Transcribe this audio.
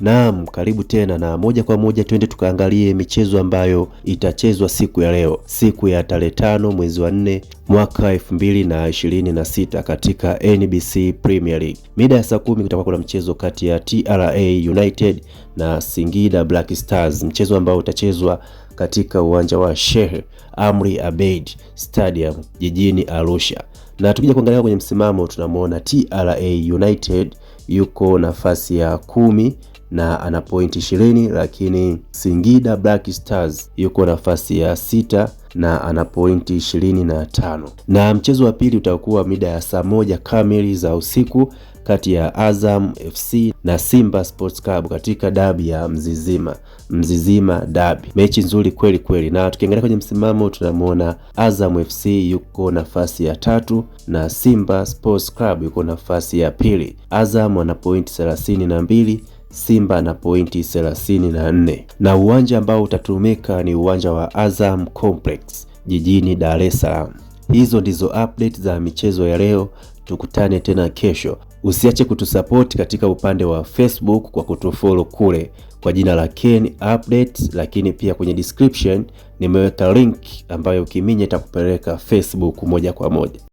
Naam, karibu tena na moja kwa moja twende tukaangalie michezo ambayo itachezwa siku ya leo, siku ya tarehe 5 mwezi wa 4 mwaka 2026 katika NBC Premier League. Mida ya saa 10 kutakuwa kuna mchezo kati ya TRA United na Singida Black Stars, mchezo ambao utachezwa katika uwanja wa Sheikh Amri Abeid Stadium jijini Arusha. Na tukija kuangalia kwenye msimamo tunamwona TRA United yuko nafasi ya 10 na ana pointi 20, lakini Singida Black Stars yuko nafasi ya 6 na ana pointi 25. Na mchezo wa pili utakuwa mida ya saa 1 kamili za usiku kati ya Azam FC na Simba Sports Club katika dabi ya Mzizima Derby. Mechi nzuri kweli kweli. Na tukiangalia kwenye msimamo tunamwona Azam FC yuko nafasi ya 3 na Simba Sports Club yuko nafasi ya 2. Azam ana pointi 32, Simba na pointi 34. Na uwanja ambao utatumika ni uwanja wa Azam Complex jijini Dar es Salaam. Hizo ndizo update za michezo ya leo. Tukutane tena kesho. Usiache kutusupport katika upande wa Facebook kwa kutufollow kule kwa jina la Ken Updates, lakini pia kwenye description nimeweka link ambayo ukiminya itakupeleka Facebook moja kwa moja.